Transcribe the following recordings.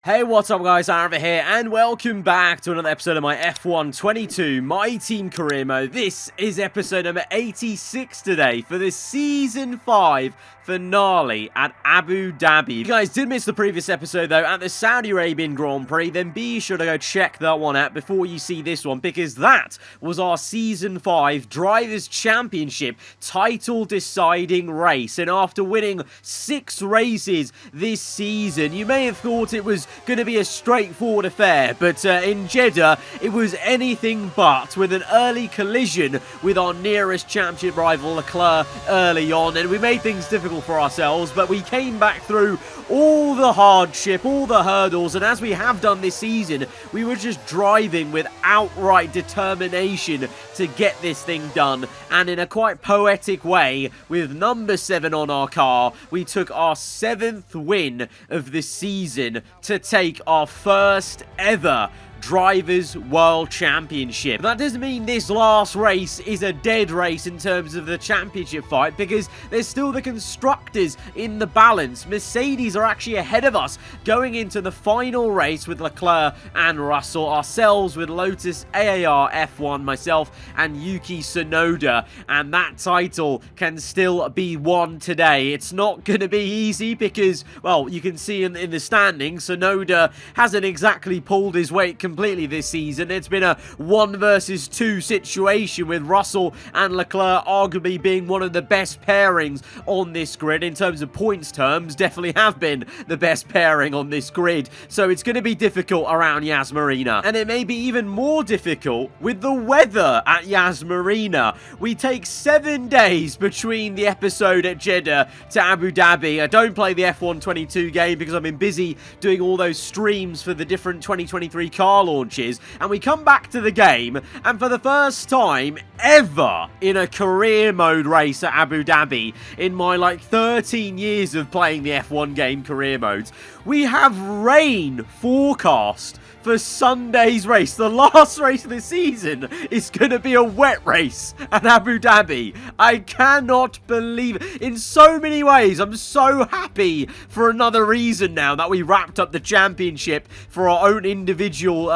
Hey, what's up guys, aarava here, and welcome back to another episode of my F1 22 My Team Career Mode. This is episode number 86 today for the Season 5 finale at Abu Dhabi. If you guys did miss the previous episode though, at the Saudi Arabian Grand Prix, then be sure to go check that one out before you see this one, because that was our Season 5 Drivers' Championship title deciding race. And after winning 6 races this season, you may have thought it was going to be a straightforward affair, but in Jeddah it was anything but, with an early collision with our nearest championship rival Leclerc early on, and we made things difficult for ourselves, but we came back through all the hardship, all the hurdles, and as we have done this season, we were just driving with outright determination to get this thing done. And in a quite poetic way, with number 7 on our car, we took our 7th win of the season to take our first ever Drivers' World Championship. That doesn't mean this last race is a dead race in terms of the championship fight, because there's still the constructors in the balance. Mercedes are actually ahead of us going into the final race with Leclerc and Russell, ourselves with Lotus, AAR, F1, myself, and Yuki Tsunoda, and that title can still be won today. It's not going to be easy because, well, you can see in the standings, Tsunoda hasn't exactly pulled his weight completely this season. It's been a 1 versus 2 situation, with Russell and Leclerc arguably being one of the best pairings on this grid. In terms of points terms, definitely have been the best pairing on this grid. So it's going to be difficult around Yas Marina, and it may be even more difficult with the weather at Yas Marina. We take 7 days between the episode at Jeddah to Abu Dhabi. I don't play the F1 22 game because I've been busy doing all those streams for the different 2023 car launches, and we come back to the game, and for the first time ever in a career mode race at Abu Dhabi, in my like 13 years of playing the F1 game career modes, we have rain forecast for Sunday's race. The last race of the season is going to be a wet race at Abu Dhabi. I cannot believe it. In so many ways, I'm so happy for another reason now that we wrapped up the championship for our own individual,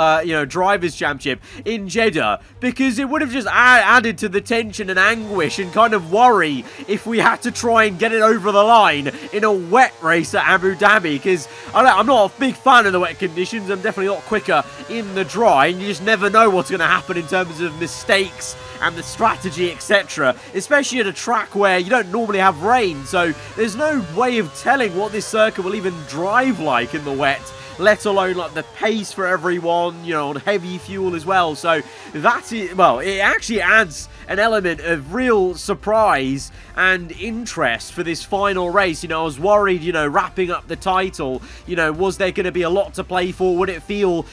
drivers' championship in Jeddah, because it would have just added to the tension and anguish and kind of worry if we had to try and get it over the line in a wet race at Abu Dhabi, because I'm not a big fan of the wet conditions. I'm definitely not quicker in the dry, and you just never know what's going to happen in terms of mistakes and the strategy, etc., especially at a track where you don't normally have rain, so there's no way of telling what this circuit will even drive like in the wet, let alone like the pace for everyone, on heavy fuel as well. So that's it. Well, it actually adds an element of real surprise and interest for this final race. I was worried, wrapping up the title, was there going to be a lot to play for? Would it feel,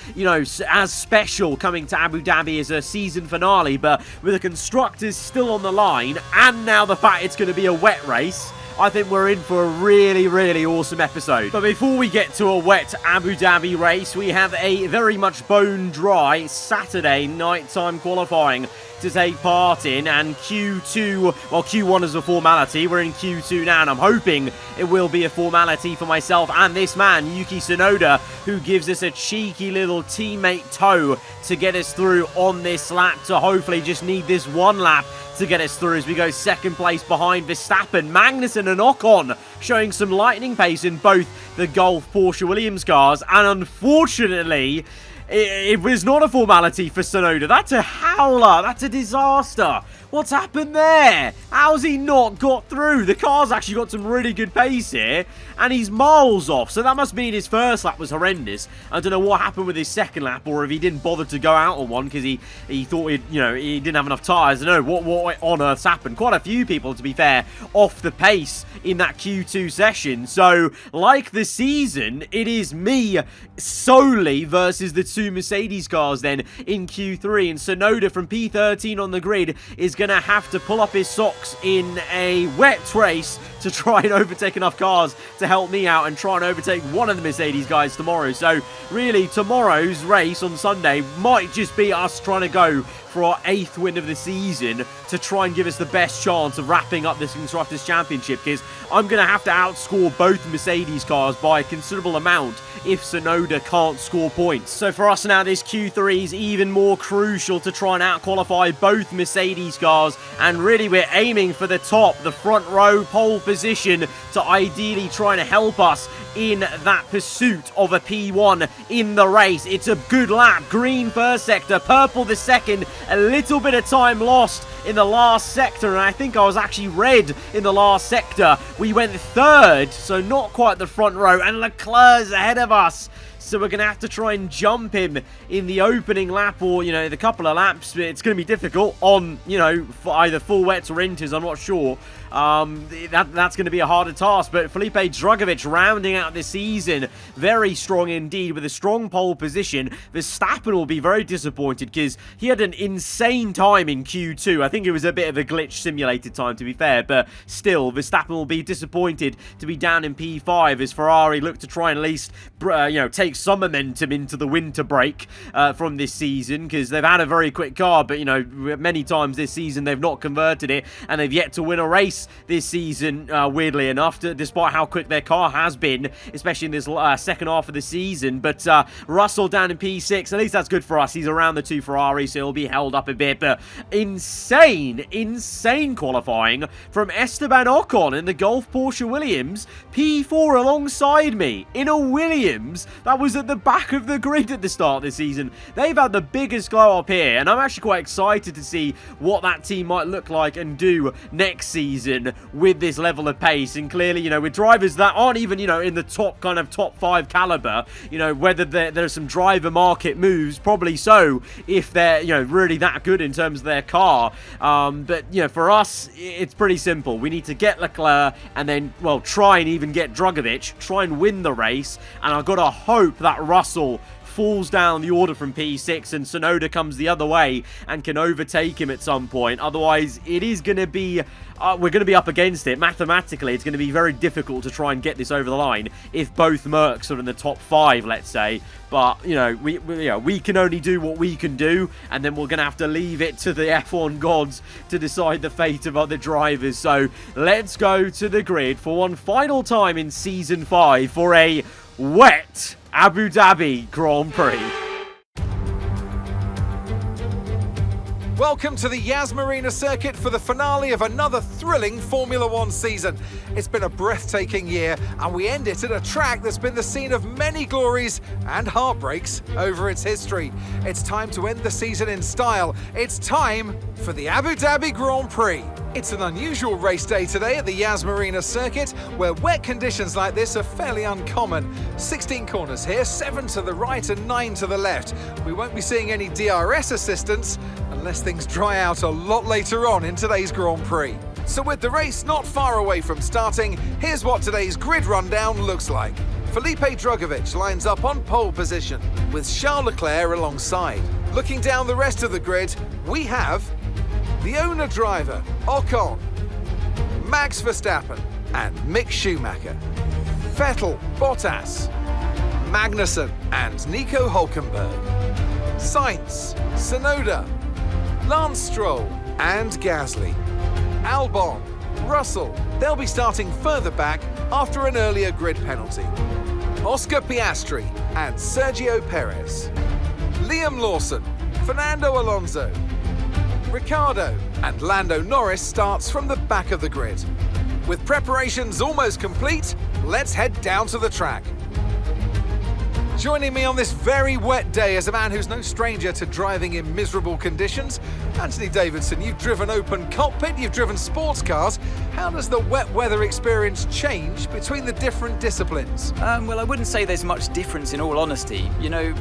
as special coming to Abu Dhabi as a season finale? But with the constructors still on the line, and now the fact it's going to be a wet race, I think we're in for a really, really awesome episode. But before we get to a wet Abu Dhabi race, we have a very much bone dry Saturday nighttime qualifying to take part in, and Q2, well, Q1 is a formality. We're in Q2 now, and I'm hoping it will be a formality for myself and this man, Yuki Tsunoda, who gives us a cheeky little teammate tow to get us through on this lap, to hopefully just need this one lap to get us through as we go second place behind Verstappen. Magnussen and Ocon showing some lightning pace in both the Golf Porsche Williams cars, and unfortunately, it was not a formality for Tsunoda. That's a howler. That's a disaster. What's happened there? How's he not got through? The car's actually got some really good pace here, and he's miles off. So that must mean his first lap was horrendous. I don't know what happened with his second lap, or if he didn't bother to go out on one because he thought he didn't have enough tyres. I don't know what on earth's happened. Quite a few people, to be fair, off the pace in that Q2 session. So, like the season, it is me solely versus the 2 Mercedes cars then in Q3, and Tsunoda from P13 on the grid is going to have to pull up his socks in a wet race to try and overtake enough cars to help me out and try and overtake one of the Mercedes guys tomorrow. So really, tomorrow's race on Sunday might just be us trying to go for our 8th win of the season to try and give us the best chance of wrapping up this Constructors' Championship, because I'm going to have to outscore both Mercedes cars by a considerable amount if Tsunoda can't score points. So for us now, this Q3 is even more crucial to try and out-qualify both Mercedes cars, and really we're aiming for the top, the front row pole position, to ideally try and help us in that pursuit of a P1 in the race. It's a good lap. Green first sector, purple the second. A little bit of time lost in the last sector, and I think I was actually red in the last sector. We went third, so not quite the front row, and Leclerc's ahead of us. So we're going to have to try and jump him in the opening lap, or, you know, the couple of laps. It's going to be difficult on, you know, for either full wets or inters, I'm not sure. That's going to be a harder task, but Felipe Drugovich rounding out the season very strong indeed with a strong pole position. Verstappen will be very disappointed because he had an insane time in Q2. I think it was a bit of a glitch simulated time, to be fair, but still Verstappen will be disappointed to be down in P5 as Ferrari look to try and at least take some momentum into the winter break from this season, because they've had a very quick car, but many times this season they've not converted it, and they've yet to win a race this season, weirdly enough, despite how quick their car has been, especially in this second half of the season. But Russell down in P6, at least that's good for us. He's around the 2 Ferrari, so he'll be held up a bit. But insane qualifying from Esteban Ocon in the Golf Porsche Williams, P4 alongside me in a Williams that was at the back of the grid at the start of the season. They've had the biggest glow up here, and I'm actually quite excited to see what that team might look like and do next season with this level of pace. And clearly, with drivers that aren't even, in the top 5 caliber, whether there's some driver market moves, probably so, if they're, really that good in terms of their car. But, for us, it's pretty simple. We need to get Leclerc and then, try and even get Drugovich, try and win the race. And I've got to hope that Russell falls down the order from P6 and Tsunoda comes the other way and can overtake him at some point. Otherwise, it is going to be we're going to be up against it. Mathematically, it's going to be very difficult to try and get this over the line if both Mercs are in the top 5, let's say. But, we can only do what we can do, and then we're going to have to leave it to the F1 gods to decide the fate of other drivers. So let's go to the grid for one final time in Season 5 for a wet Abu Dhabi Grand Prix. Welcome to the Yas Marina circuit for the finale of another thrilling Formula One season. It's been a breathtaking year, and we end it at a track that's been the scene of many glories and heartbreaks over its history. It's time to end the season in style. It's time for the Abu Dhabi Grand Prix. It's an unusual race day today at the Yas Marina circuit, where wet conditions like this are fairly uncommon. 16 corners here, 7 to the right and 9 to the left. We won't be seeing any DRS assistance unless things dry out a lot later on in today's Grand Prix. So with the race not far away from starting, here's what today's grid rundown looks like. Felipe Drugovich lines up on pole position, with Charles Leclerc alongside. Looking down the rest of the grid, we have the owner driver, Ocon, Max Verstappen and Mick Schumacher, Vettel, Bottas, Magnussen and Nico Hülkenberg, Sainz, Tsunoda, Lance Stroll and Gasly, Albon, Russell. They'll be starting further back after an earlier grid penalty. Oscar Piastri and Sergio Perez, Liam Lawson, Fernando Alonso, Ricciardo and Lando Norris starts from the back of the grid. With preparations almost complete, let's head down to the track. Joining me on this very wet day is a man who's no stranger to driving in miserable conditions. Anthony Davidson, you've driven open cockpit, you've driven sports cars. How does the wet weather experience change between the different disciplines? Well, I wouldn't say there's much difference in all honesty.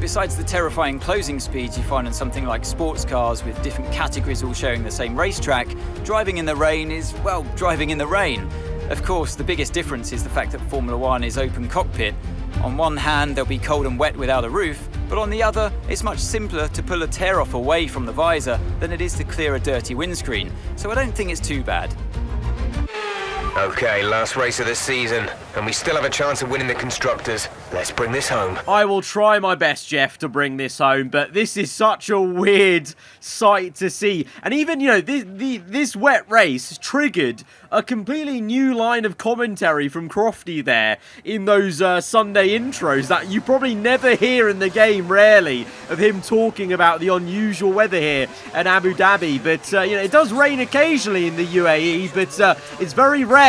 Besides the terrifying closing speeds you find on something like sports cars with different categories all sharing the same racetrack, driving in the rain is, well, driving in the rain. Of course, the biggest difference is the fact that Formula One is open cockpit. On one hand, they'll be cold and wet without a roof, but on the other, it's much simpler to pull a tear-off away from the visor than it is to clear a dirty windscreen, so I don't think it's too bad. Okay, last race of the season, and we still have a chance of winning the Constructors. Let's bring this home. I will try my best, Jeff, to bring this home, but this is such a weird sight to see. And even, you know, this wet race triggered a completely new line of commentary from Crofty there in those Sunday intros that you probably never hear in the game, rarely, of him talking about the unusual weather here at Abu Dhabi. But, you know, it does rain occasionally in the UAE, but it's very rare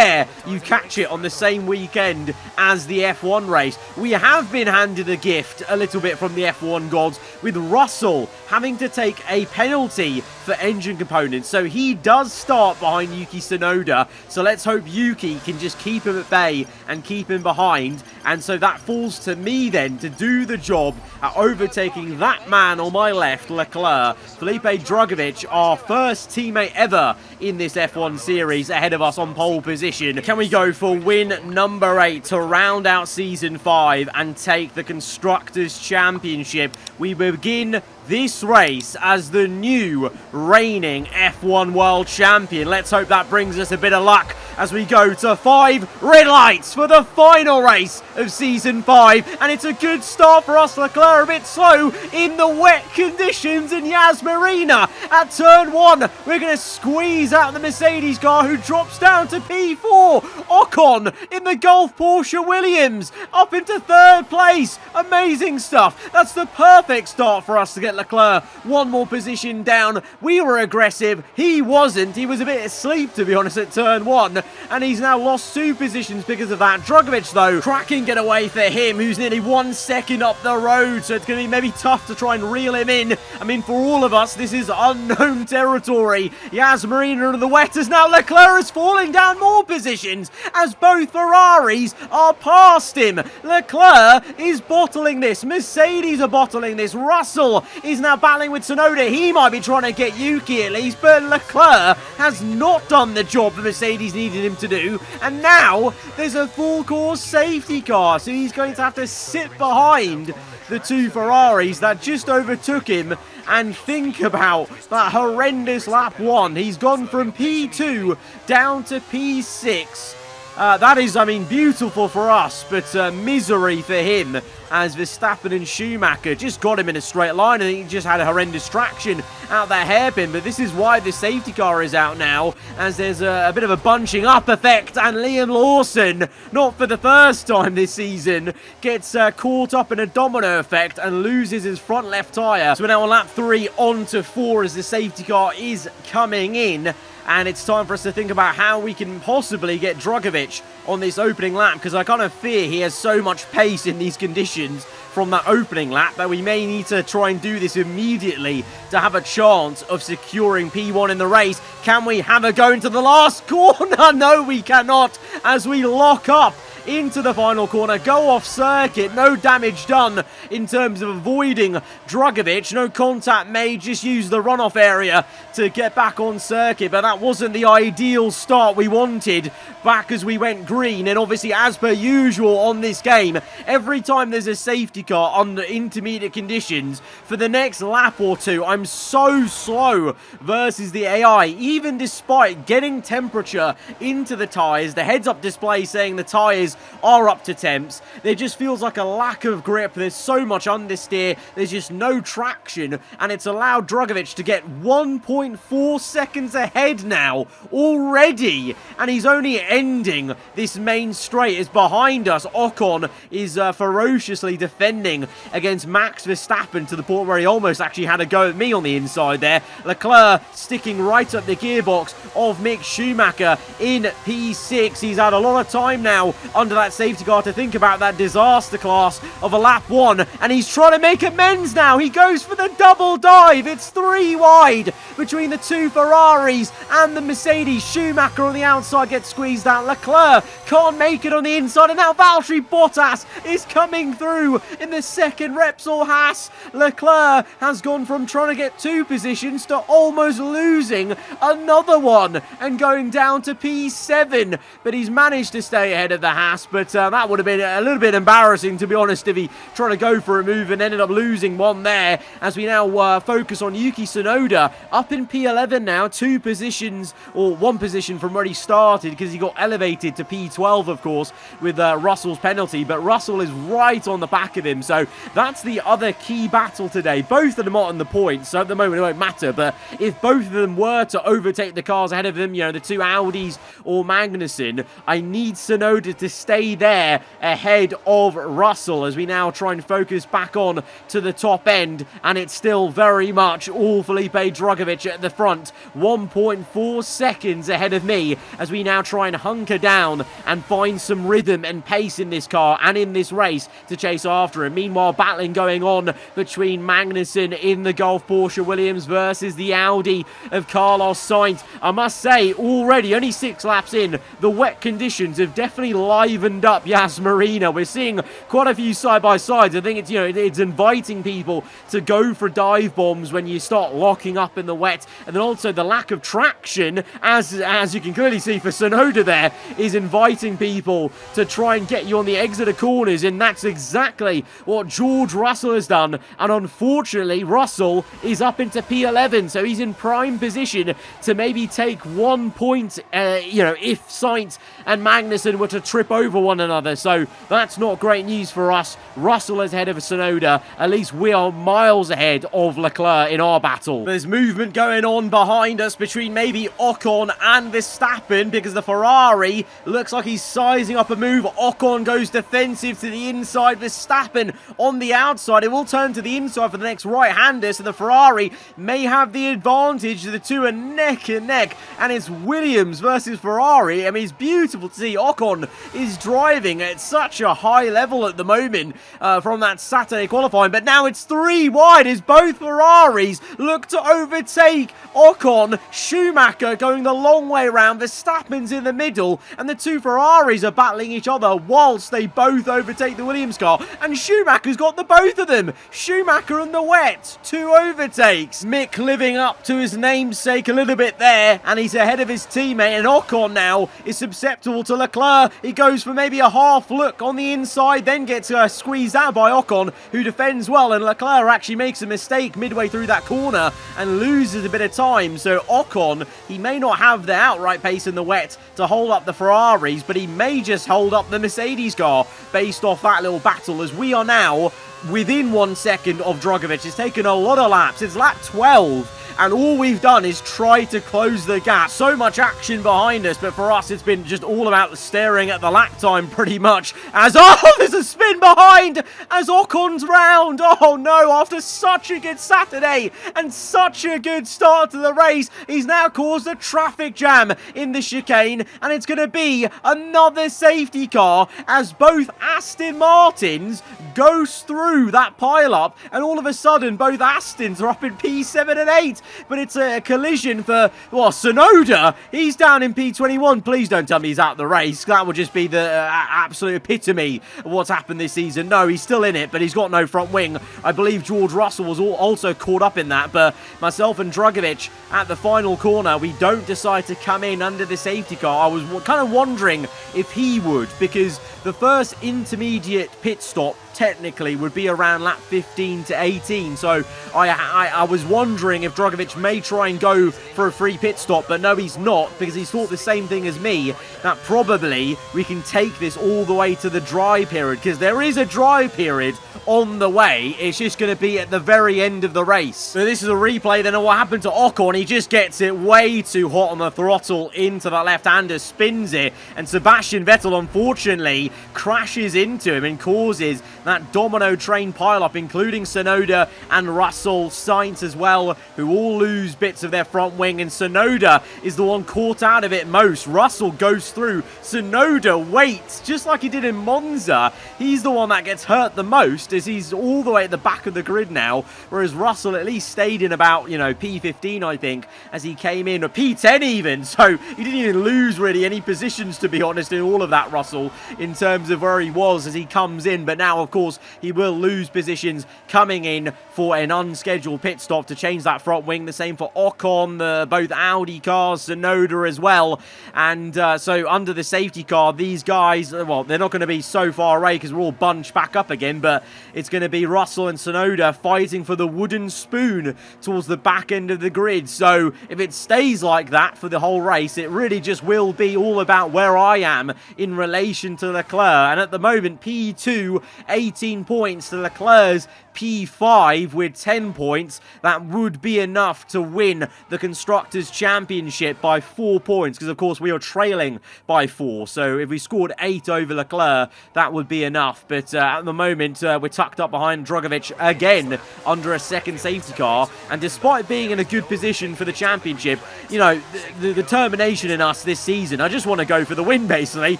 you catch it on the same weekend as the F1 race. We have been handed a gift a little bit from the F1 gods, with Russell having to take a penalty for engine components. So he does start behind Yuki Tsunoda. So let's hope Yuki can just keep him at bay and keep him behind. And so that falls to me then to do the job at overtaking that man on my left, Leclerc. Felipe Drugovich, our first teammate ever in this F1 series, ahead of us on pole position. Can we go for win number 8 to round out season 5 and take the Constructors' Championship? We begin this race as the new reigning F1 World Champion. Let's hope that brings us a bit of luck as we go to 5 red lights for the final race of Season 5. And it's a good start for us. Leclerc a bit slow in the wet conditions in Yas Marina. At turn 1, we're going to squeeze out the Mercedes car, who drops down to P4. Ocon in the Gulf Porsche Williams up into 3rd place. Amazing stuff. That's the perfect start for us to get Leclerc one more position down. We were aggressive. He wasn't. He was a bit asleep, to be honest, at turn 1. And he's now lost 2 positions because of that. Drugovich, though, cracking getaway for him, who's nearly 1 second up the road. So it's going to be maybe tough to try and reel him in. I mean, for all of us, this is unknown territory. Yas Marina in the wet as now Leclerc is falling down more positions as both Ferraris are past him. Leclerc is bottling this. Mercedes are bottling this. Russell is now battling with Tsunoda. He might be trying to get Yuki at least, but Leclerc has not done the job the Mercedes needed him to do. And now there's a full course safety car, so he's going to have to sit behind the 2 Ferraris that just overtook him. And think about that horrendous lap 1. He's gone from P2 down to P6. That is, I mean, beautiful for us, but misery for him, as Verstappen and Schumacher just got him in a straight line, and he just had a horrendous traction out that hairpin. But this is why the safety car is out now, as there's a bit of a bunching up effect, and Liam Lawson, not for the first time this season, gets caught up in a domino effect and loses his front left tyre. So we're now on lap 3 on to 4 as the safety car is coming in. And it's time for us to think about how we can possibly get Drugovich on this opening lap, because I kind of fear he has so much pace in these conditions from that opening lap that we may need to try and do this immediately to have a chance of securing P1 in the race. Can we have a go into the last corner? No, we cannot, as we lock up into the final corner, go off circuit. No damage done in terms of avoiding Drugovich. No contact made, just use the runoff area to get back on circuit. But that wasn't the ideal start we wanted back as we went green. And obviously, as per usual on this game, every time there's a safety car under intermediate conditions, for the next lap or 2, I'm so slow versus the AI. Even despite getting temperature into the tyres, the heads-up display saying the tyres are up to temps, there just feels like a lack of grip. There's so much understeer, there's just no traction, and it's allowed Drugovich to get 1.4 seconds ahead now already, and he's only ending this main straight. Is behind us. Ocon is ferociously defending against Max Verstappen to the point where he almost actually had a go at me on the inside there. Leclerc sticking right up the gearbox of Mick Schumacher in P6. He's had a lot of time now under that safety car to think about that disaster class of a lap 1, and he's trying to make amends now. He goes for the double dive. It's 3 wide between the 2 Ferraris and the Mercedes. Schumacher on the outside gets squeezed out. Leclerc can't make it on the inside, and now Valtteri Bottas is coming through in the second Repsol Haas. Leclerc has gone from trying to get 2 positions to almost losing another one and going down to P7, but he's managed to stay ahead of the Haas. last, but that would have been a little bit embarrassing, to be honest, if he tried to go for a move and ended up losing one there, as we now focus on Yuki Tsunoda, up in P11 now, 2 positions, or 1 position from where he started, because he got elevated to P12, of course, with Russell's penalty, but Russell is right on the back of him, so that's the other key battle today. Both of them are on the points, so at the moment it won't matter, but if both of them were to overtake the cars ahead of them, you know, the 2 Audis or Magnussen, I need Tsunoda to stay there ahead of Russell, as we now try and focus back on to the top end, and it's still very much all Felipe Drugovich at the front, 1.4 seconds ahead of me, as we now try and hunker down and find some rhythm and pace in this car and in this race to chase after him. Meanwhile, battling going on between Magnussen in the Golf Porsche Williams versus the Audi of Carlos Sainz. I must say, already only 6 laps in, the wet conditions have definitely livened up Yas Marina. We're seeing quite a few side-by-sides. I think it's, you know, it's inviting people to go for dive bombs when you start locking up in the wet, and then also the lack of traction, as you can clearly see for Tsunoda there, is inviting people to try and get you on the exit of corners, and that's exactly what George Russell has done. And unfortunately, Russell is up into P11, so he's in prime position to maybe take 1 point, you know, if Sainz and Magnussen were to trip over one another. So that's not great news for us. Russell is ahead of Tsunoda. At least we are miles ahead of Leclerc in our battle. There's movement going on behind us between maybe Ocon and Verstappen, because the Ferrari looks like he's sizing up a move. Ocon goes defensive to the inside. Verstappen on the outside. It will turn to the inside for the next right-hander, so the Ferrari may have the advantage. The two are neck and neck, and it's Williams versus Ferrari. I mean, it's beautiful to see. Ocon is driving at such a high level at the moment from that Saturday qualifying, but now it's 3 wide as both Ferraris look to overtake Ocon. Schumacher going the long way around. Verstappen's in the middle, and the 2 Ferraris are battling each other whilst they both overtake the Williams car, and Schumacher's got the both of them. Schumacher and the wet, 2 overtakes. Mick living up to his namesake a little bit there, and he's ahead of his teammate, and Ocon now is susceptible to Leclerc. He goes for maybe a half look on the inside, then gets squeezed out by Ocon, who defends well, and Leclerc actually makes a mistake midway through that corner and loses a bit of time. So Ocon, he may not have the outright pace in the wet to hold up the Ferraris, but he may just hold up the Mercedes car based off that little battle, as we are now within 1 second of Drugovich. It's taken a lot of laps. It's lap 12. And all we've done is try to close the gap. So much action behind us, but for us, it's been just all about staring at the lap time pretty much. As, oh, there's a spin behind as Ocon's round. Oh no, after such a good Saturday and such a good start to the race, he's now caused a traffic jam in the chicane, and it's going to be another safety car as both Aston Martins goes through that pile-up, and all of a sudden, both Astons are up in P7 and 8. But it's a collision for, well, Tsunoda. He's down in P21. Please don't tell me he's out of the race. That would just be the absolute epitome of what's happened this season. No, he's still in it, but he's got no front wing. I believe George Russell was also caught up in that, but myself and Drugovich at the final corner, we don't decide to come in under the safety car. I was kind of wondering if he would, because the first intermediate pit stop technically would be around lap 15 to 18, so I was wondering if Drugovich may try and go for a free pit stop, but no, he's not, because he's thought the same thing as me, that probably we can take this all the way to the dry period, because there is a dry period on the way. It's just going to be at the very end of the race. So this is a replay then of what happened to Ocon. He just gets it way too hot on the throttle into that left-hander, spins it, and Sebastian Vettel unfortunately crashes into him and causes that domino train pile-up, including Tsunoda and Russell, Sainz as well, who all lose bits of their front wing, and Tsunoda is the one caught out of it most. Russell goes through, Tsunoda waits, just like he did in Monza. He's the one that gets hurt the most, as he's all the way at the back of the grid now, whereas Russell at least stayed in about, you know, P15, I think, as he came in, or P10 even, so he didn't even lose really any positions, to be honest, in all of that, Russell, in terms of where he was as he comes in. But now, of of course, he will lose positions coming in for an unscheduled pit stop to change that front wing. The same for Ocon, both Audi cars, Tsunoda as well. And so under the safety car, these guys, well, they're not going to be so far away because we're all bunched back up again, but it's going to be Russell and Tsunoda fighting for the wooden spoon towards the back end of the grid. So if it stays like that for the whole race, it really just will be all about where I am in relation to Leclerc. And at the moment, P2, 18 points to Leclerc's P5 with 10 points. That would be enough to win the Constructors' Championship by 4 points, because of course we are trailing by 4. So if we scored 8 over Leclerc, that would be enough. But at the moment, we're tucked up behind Drugovich again under a second safety car. And despite being in a good position for the championship, you know, the determination in us this season, I just want to go for the win, basically.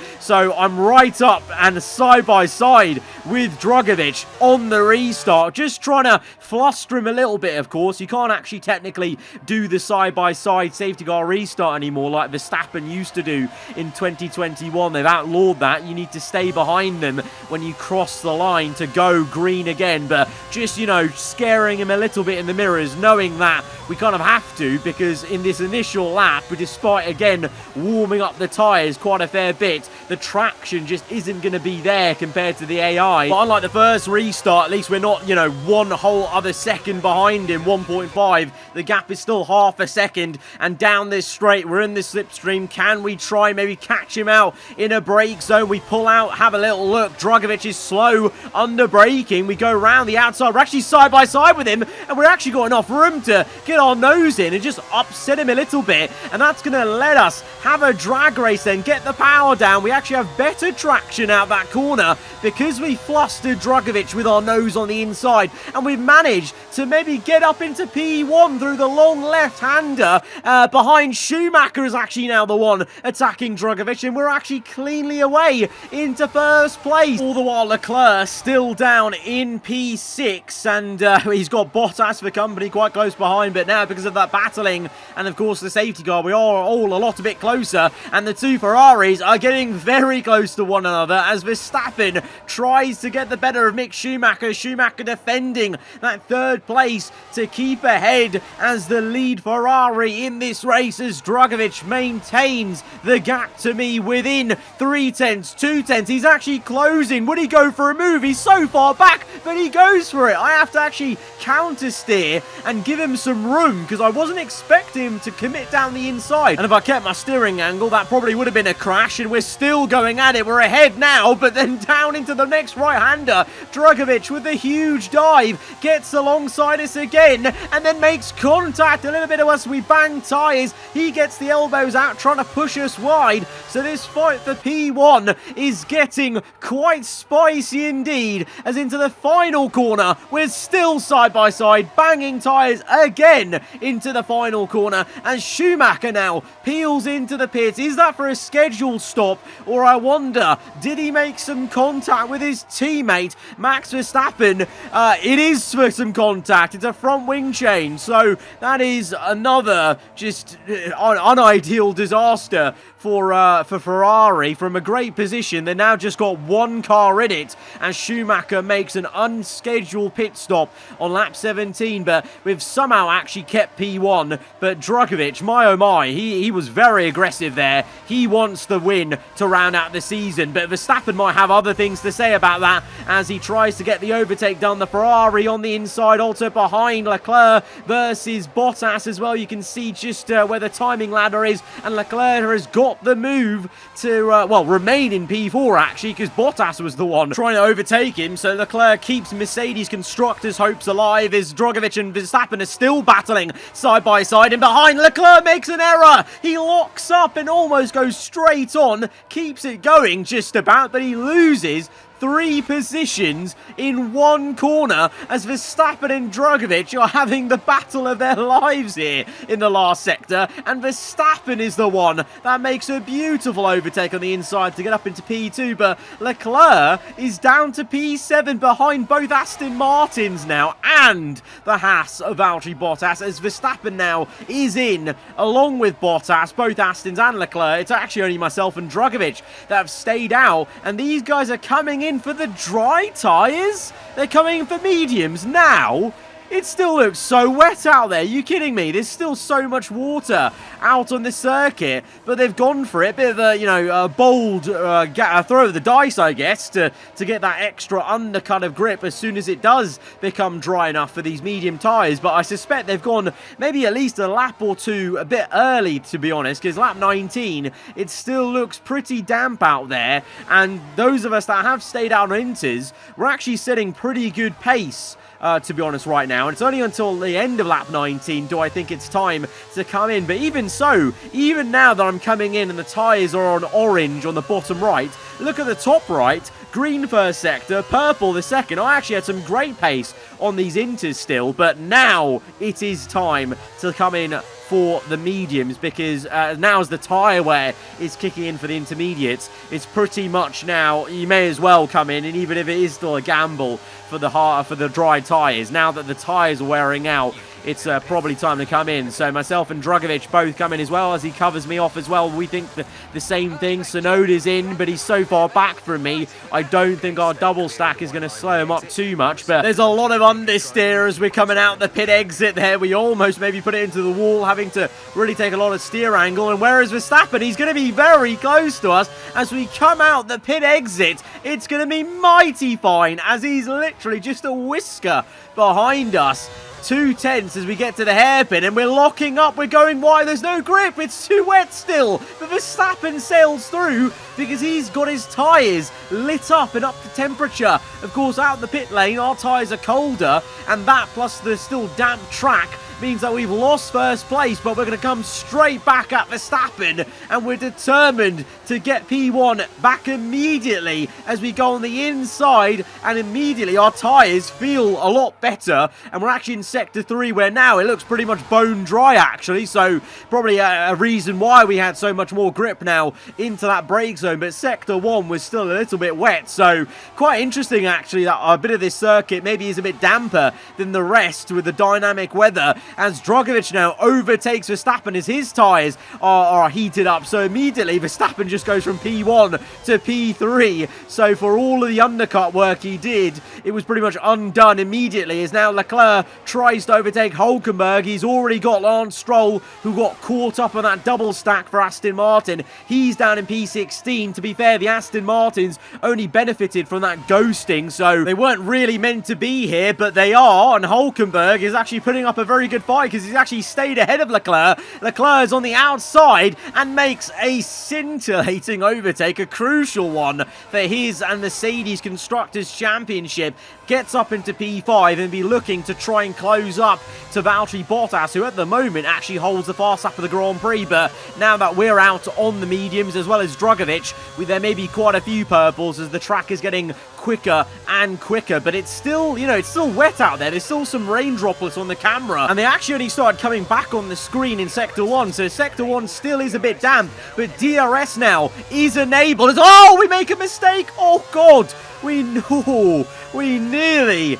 So I'm right up and side by side with Drugovich on the restart. Just trying to fluster him a little bit, of course. You can't actually technically do the side-by-side safety car restart anymore like Verstappen used to do in 2021. They've outlawed that. You need to stay behind them when you cross the line to go green again. But just, you know, scaring him a little bit in the mirrors, knowing that we kind of have to, because in this initial lap, despite, again, warming up the tyres quite a fair bit, the traction just isn't going to be there compared to the AI. But unlike the first restart, at least we're not, you know, one whole other second behind him, 1.5. The gap is still half a second, and down this straight, we're in this slipstream. Can we try maybe catch him out in a brake zone? We pull out, have a little look. Drugovich is slow under braking. We go around the outside. We're actually side by side with him, and we're actually got enough room to get our nose in and just upset him a little bit, and that's going to let us have a drag race then, get the power down. We actually have better traction out that corner because we flustered Drugovich with our nose on the inside, and we've managed to maybe get up into P1 through the long left-hander behind Schumacher is actually now the one attacking Drugovich, and we're actually cleanly away into first place. All the while Leclerc still down in P6, and he's got Bottas for company quite close behind, but now because of that battling and of course the safety car, we are all a bit closer, and the two Ferraris are getting very close to one another as Verstappen tries to get the better of Mick Schumacher. Schumacher defending that third place to keep ahead as the lead Ferrari in this race, as Drugovich maintains the gap to me within 3 tenths, 2 tenths. He's actually closing. Would he go for a move? He's so far back, but he goes for it. I have to actually counter steer and give him some room because I wasn't expecting him to commit down the inside. And if I kept my steering angle, that probably would have been a crash, and we're still going at it. We're ahead now, but then down into the next right-hander. Drugovich with the huge dive gets alongside us again and then makes contact a little bit of us. We bang tyres. He gets the elbows out trying to push us wide. So this fight for P1 is getting quite spicy indeed, as into the final corner we're still side by side, banging tyres again into the final corner, and Schumacher now peels into the pits. Is that for a scheduled stop, or I wonder, did he make some contact with his teammate Max Verstappen? It is for some contact. It's a front wing change, so that is another just unideal disaster for Ferrari. From a great position, they now just got one car in it, and Schumacher makes an unscheduled pit stop on lap 17, but we've somehow actually kept P1. But Drugovich, my oh my, he was very aggressive there. He wants the win to round out the season, but Verstappen might have other things to say about that as he tries to get the overtake done. The Ferrari on the inside, also behind Leclerc versus Bottas as well. You can see just where the timing ladder is, and Leclerc has got the move to, remain in P4 actually, because Bottas was the one trying to overtake him. So Leclerc keeps Mercedes Constructors' hopes alive as Drugovich and Verstappen are still battling side by side, and behind Leclerc makes an error. He locks up and almost goes straight on, keeps it going just about, but he loses 3 positions in one corner as Verstappen and Drugovich are having the battle of their lives here in the last sector, and Verstappen is the one that makes a beautiful overtake on the inside to get up into P2, but Leclerc is down to P7 behind both Aston Martins now and the Haas of Valtteri Bottas, as Verstappen now is in along with Bottas, both Astons and Leclerc. It's actually only myself and Drugovich that have stayed out, and these guys are coming in in for the dry tyres? They're coming in for mediums now? It still looks so wet out there. Are you kidding me? There's still so much water out on the circuit, but they've gone for it. Bit of a, a bold throw of the dice, I guess, to get that extra undercut of grip as soon as it does become dry enough for these medium tyres. But I suspect they've gone maybe at least a lap or two a bit early, to be honest, because lap 19, it still looks pretty damp out there. And those of us that have stayed out on inters, we're actually setting pretty good pace, to be honest, right now. And it's only until the end of lap 19 do I think it's time to come in. But even so, even now that I'm coming in and the tyres are on orange on the bottom right, look at the top right, green first sector, purple the second. I actually had some great pace on these inters still, but now it is time to come in for the mediums, because now as the tyre wear is kicking in for the intermediates, it's pretty much now, you may as well come in, and even if it is still a gamble for the dry tyres, now that the tyres are wearing out, it's probably time to come in. So myself and Dragovic both come in as well, as he covers me off as well. We think the same thing. Sonoda's in, but he's so far back from me, I don't think our double stack is going to slow him up too much. But there's a lot of understeer as we're coming out the pit exit there. We almost maybe put it into the wall, having to really take a lot of steer angle. And whereas Verstappen, he's going to be very close to us as we come out the pit exit. It's going to be mighty fine, as he's literally just a whisker behind us. 2/10 as we get to the hairpin, and we're locking up. We're going wide. There's no grip. It's too wet still. But Verstappen sails through because he's got his tyres lit up and up to temperature. Of course, out the pit lane, our tyres are colder, and that plus the still damp track means that we've lost first place, but we're going to come straight back at Verstappen, and we're determined to get P1 back immediately as we go on the inside, and immediately our tyres feel a lot better, and we're actually in Sector 3, where now it looks pretty much bone dry, actually, so probably a reason why we had so much more grip now into that brake zone. But Sector 1 was still a little bit wet, so quite interesting, actually, that a bit of this circuit maybe is a bit damper than the rest with the dynamic weather, as Dragovic now overtakes Verstappen as his tyres are heated up. So immediately Verstappen just goes from P1 to P3. So for all of the undercut work he did, it was pretty much undone immediately, as now Leclerc tries to overtake Hülkenberg. He's already got Lance Stroll, who got caught up on that double stack for Aston Martin. He's down in P16. To be fair, the Aston Martins only benefited from that ghosting, so they weren't really meant to be here, but they are, and Hülkenberg is actually putting up a very good fight, because he's actually stayed ahead of Leclerc. Leclerc is on the outside and makes a scintillating overtake, a crucial one for his and Mercedes Constructors Championship. Gets up into P5 and be looking to try and close up to Valtteri Bottas, who at the moment actually holds the fast lap of the Grand Prix. But now that we're out on the mediums, as well as Dragovic, there may be quite a few purples as the track is getting quicker and quicker, but it's still, it's still wet out there. There's still some rain droplets on the camera, and they actually only started coming back on the screen in Sector 1, so Sector 1 still is a bit damp, but DRS now is enabled. Oh, we make a mistake! Oh, God! We nearly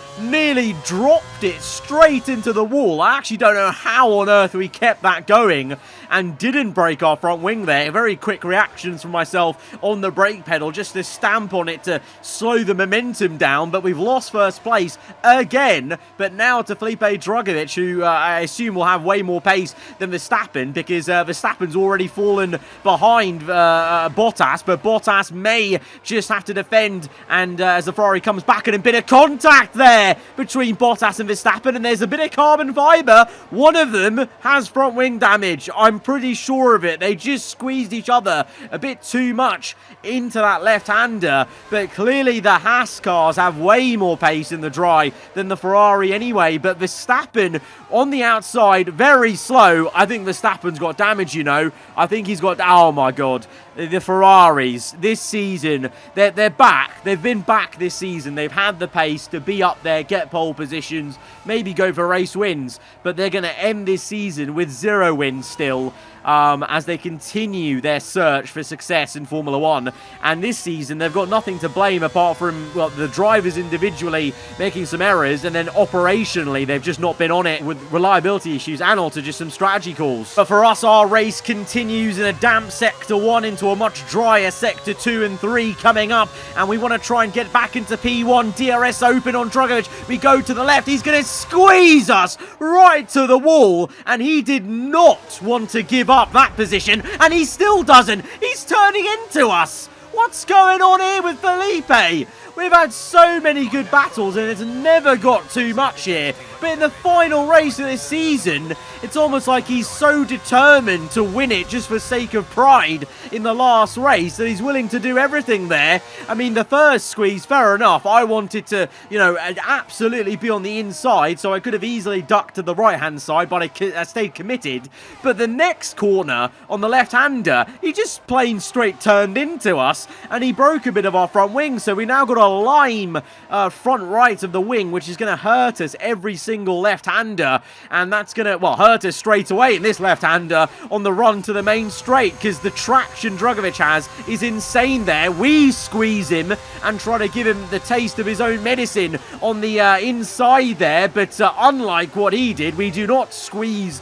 dropped it straight into the wall. I actually don't know how on earth we kept that going and didn't break our front wing there. Very quick reactions from myself on the brake pedal, just to stamp on it to slow the momentum down. But we've lost first place again. But now to Felipe Drugovich, who I assume will have way more pace than Verstappen, because Verstappen's already fallen behind Bottas. But Bottas may just have to defend, and as the Ferrari comes back, and a bit of contact there between Bottas and Verstappen, and there's a bit of carbon fibre. One of them has front wing damage. I'm pretty sure of it. They just squeezed each other a bit too much into that left-hander, but clearly the Haas cars have way more pace in the dry than the Ferrari anyway. But Verstappen on the outside, very slow. I think Verstappen's got damage, I think he's got, oh my God, the Ferraris this season, they're back. They've been back this season. They've had had the pace to be up there, get pole positions, maybe go for race wins. But they're going to end this season with 0 wins still, as they continue their search for success in Formula 1. And this season, they've got nothing to blame apart from, well, the drivers individually making some errors, and then operationally, they've just not been on it with reliability issues and also just some strategy calls. But for us, our race continues in a damp Sector 1 into a much drier Sector 2 and 3 coming up, and we want to try and get back into P1. DRS open on Drugovic. We go to the left. He's going to squeeze us right to the wall, and he did not want to give up that position, and he still doesn't. He's turning into us. What's going on here with Felipe? We've had so many good battles and it's never got too much here. But in the final race of this season, it's almost like he's so determined to win it just for sake of pride in the last race that he's willing to do everything there. I mean, the first squeeze, fair enough. I wanted to, you know, absolutely be on the inside, so I could have easily ducked to the right-hand side, but I stayed committed. But the next corner on the left-hander, he just plain straight turned into us, and he broke a bit of our front wing, so we now got a lime front right of the wing, which is going to hurt us every single left-hander, and that's going to, well, hurt us straight away in this left-hander on the run to the main straight, because the traction Drugovic has is insane there. We squeeze him and try to give him the taste of his own medicine on the inside there, but unlike what he did, we do not squeeze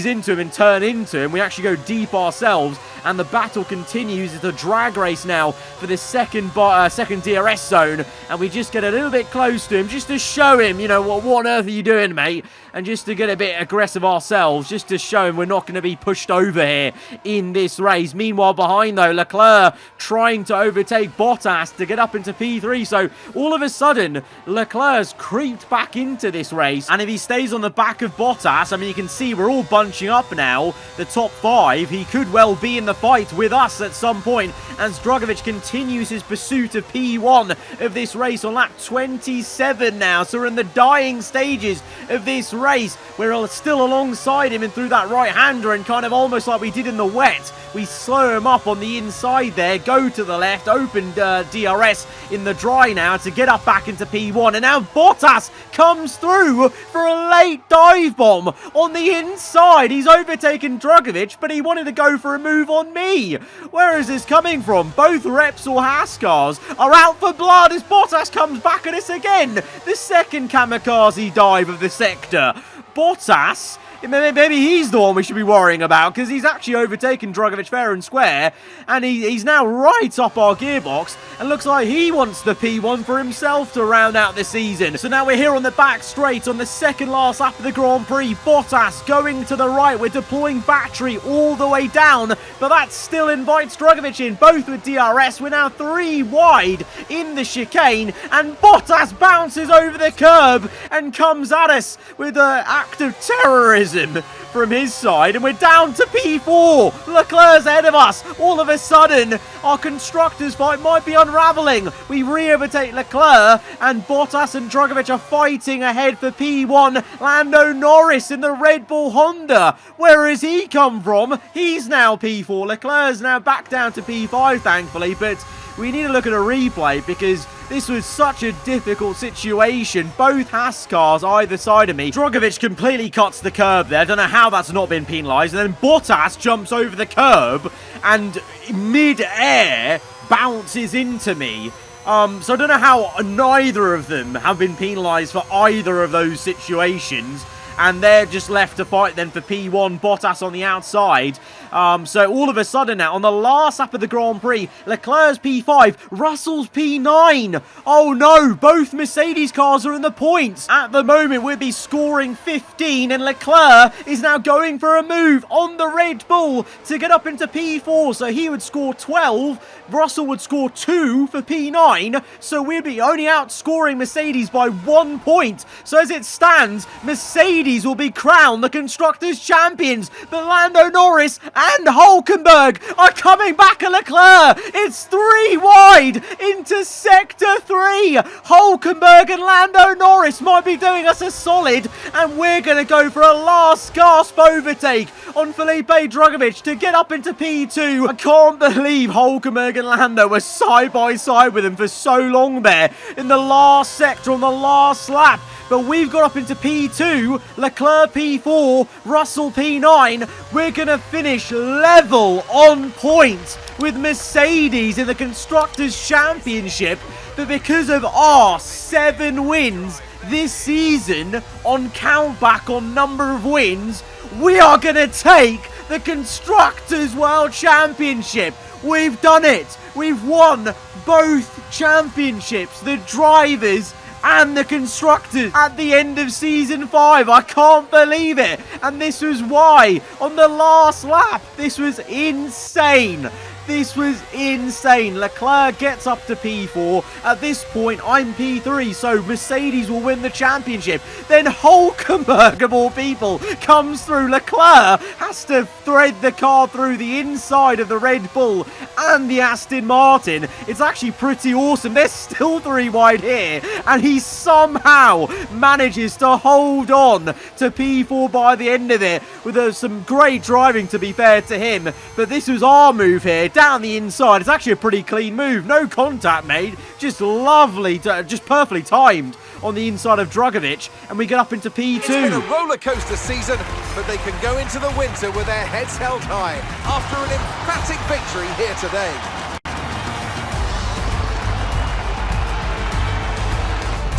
into him and turn into him. We actually go deep ourselves, and the battle continues. It's a drag race now for this second DRS zone, and we just get a little bit close to him just to show him, you know, what on earth are you doing, mate? And just to get a bit aggressive ourselves, just to show him we're not going to be pushed over here in this race. Meanwhile, behind, though, Leclerc trying to overtake Bottas to get up into P3. So all of a sudden, Leclerc's creeped back into this race. And if he stays on the back of Bottas, I mean, you can see we're all bunching up now. The top 5, he could well be in the fight with us at some point as Drugovic continues his pursuit of P1 of this race on lap 27 now. So we're in the dying stages of this race. We're still alongside him and through that right-hander, and kind of almost like we did in the wet, we slow him up on the inside there, go to the left, open DRS in the dry now to get up back into P1, and now Bottas comes through for a late dive bomb on the inside. He's overtaken Drugovic, but he wanted to go for a move on me. Where is this coming from? Both Repsol Haas cars are out for blood as Bottas comes back at us again. The second kamikaze dive of the sector. Bottas, maybe he's the one we should be worrying about, because he's actually overtaken Drugovic fair and square, and he's now right up our gearbox, and looks like he wants the P1 for himself to round out the season. So now we're here on the back straight on the second last lap of the Grand Prix. Bottas going to the right. We're deploying battery all the way down, but that still invites Drugovic in, both with DRS. We're now 3 wide in the chicane, and Bottas bounces over the curb and comes at us with an act of terrorism from his side, and we're down to P4. Leclerc's ahead of us. All of a sudden, our constructors fight might be unraveling. We re-overtake Leclerc, and Bottas and Drugovic are fighting ahead for P1. Lando Norris in the Red Bull Honda. Where has he come from? He's now P4. Leclerc's now back down to P5, thankfully, but we need to look at a replay because this was such a difficult situation. Both Haas cars either side of me. Drugovic completely cuts the curb there. I don't know how that's not been penalised. And then Bottas jumps over the curb and mid-air bounces into me. So I don't know how neither of them have been penalised for either of those situations. And they're just left to fight then for P1, Bottas on the outside. So all of a sudden now, on the last lap of the Grand Prix, Leclerc's P5, Russell's P9. Oh no, both Mercedes cars are in the points. At the moment, we'll be scoring 15, and Leclerc is now going for a move on the Red Bull to get up into P4. So he would score 12, Russell would score 2 for P9. So we'd be only outscoring Mercedes by 1 point. So as it stands, Mercedes Mercedes will be crowned the Constructors' Champions, but Lando Norris and Hulkenberg are coming back at Leclerc. It's 3 wide into Sector 3. Hulkenberg and Lando Norris might be doing us a solid, and we're going to go for a last gasp overtake on Felipe Drugovich to get up into P2. I can't believe Hulkenberg and Lando were side by side with him for so long there in the last sector on the last lap. But we've got up into P2, Leclerc P4, Russell P9. We're going to finish level on points with Mercedes in the Constructors' Championship. But because of our 7 wins this season on countback on number of wins, we are going to take the Constructors' World Championship. We've done it. We've won both championships, the drivers and the constructors, at the end of Season 5. I can't believe it. And this was why, on the last lap, this was insane. This was insane. Leclerc gets up to P4. At this point, I'm P3, so Mercedes will win the championship. Then Hulkenberg, of all people, comes through. Leclerc has to thread the car through the inside of the Red Bull and the Aston Martin. It's actually pretty awesome. They're still 3 wide here, and he somehow manages to hold on to P4 by the end of it with some great driving, to be fair to him. But this was our move here. Down the inside. It's actually a pretty clean move. No contact made. Just lovely, just perfectly timed on the inside of Drugovich. And we get up into P2. It's been a roller coaster season, but they can go into the winter with their heads held high after an emphatic victory here today.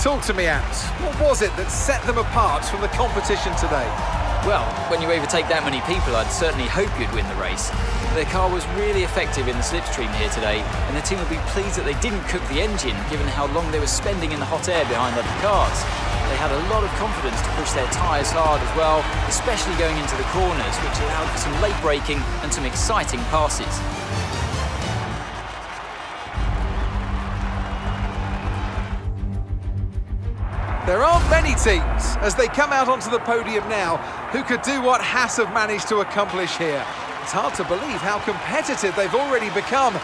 Talk to me, Ants. What was it that set them apart from the competition today? Well, when you overtake that many people, I'd certainly hope you'd win the race. Their car was really effective in the slipstream here today, and the team will be pleased that they didn't cook the engine, given how long they were spending in the hot air behind other cars. They had a lot of confidence to push their tyres hard as well, especially going into the corners, which allowed for some late braking and some exciting passes. There aren't many teams, as they come out onto the podium now, who could do what Haas have managed to accomplish here. It's hard to believe how competitive they've already become.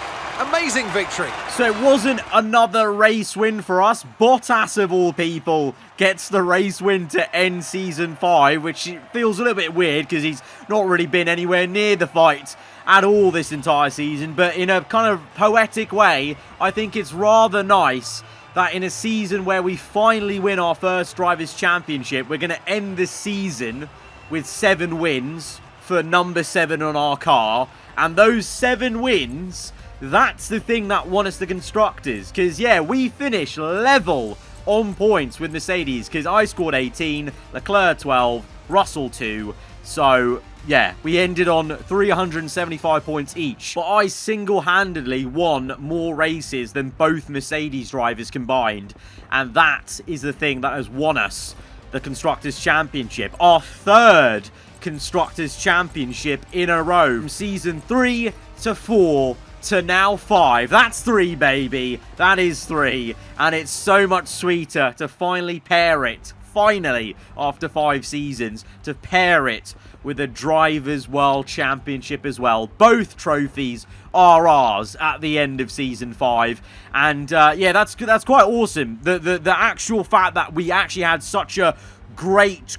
Amazing victory. So it wasn't another race win for us. Bottas, of all people, gets the race win to end Season 5, which feels a little bit weird because he's not really been anywhere near the fight at all this entire season. But in a kind of poetic way, I think it's rather nice that in a season where we finally win our first Drivers' Championship, we're going to end the season with 7 wins for number 7 on our car. And those 7 wins, that's the thing that won us the Constructors. Because, yeah, we finished level on points with Mercedes. Because I scored 18, Leclerc 12, Russell 2. So, yeah, we ended on 375 points each. But I single-handedly won more races than both Mercedes drivers combined. And that is the thing that has won us the Constructors' Championship. Our 3rd Constructors' Championship in a row. From Season 3 to 4 to now 5. That's 3, baby. That is 3. And it's so much sweeter to finally pair it. Finally, after 5 seasons, to pair it with the Drivers' World Championship as well. Both trophies are ours at the end of Season 5. And, yeah, that's quite awesome. The actual fact that we actually had such a great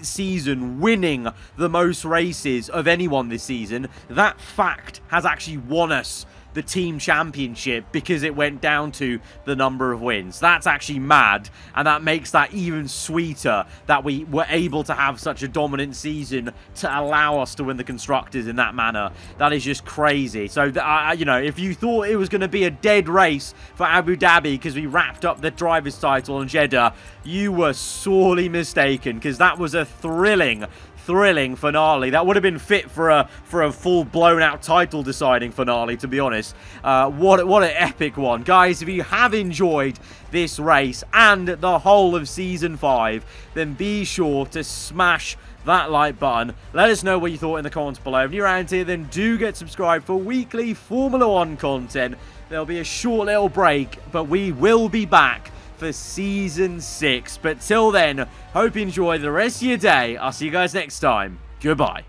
season, winning the most races of anyone this season, that fact has actually won us the team championship because it went down to the number of wins. That's actually mad, and that makes that even sweeter that we were able to have such a dominant season to allow us to win the Constructors in that manner. That is just crazy. So, you know, if you thought it was going to be a dead race for Abu Dhabi because we wrapped up the driver's title in Jeddah, you were sorely mistaken, because that was a thrilling finale. That would have been fit for a full blown out title deciding finale, to be honest. What an epic one. Guys, if you have enjoyed this race and the whole of Season 5, then be sure to smash that like button. Let us know what you thought in the comments below. If you're around here, then do get subscribed for weekly Formula 1 content. There'll be a short little break, but we will be back for Season 6. But till then, hope you enjoy the rest of your day. I'll see you guys next time. Goodbye.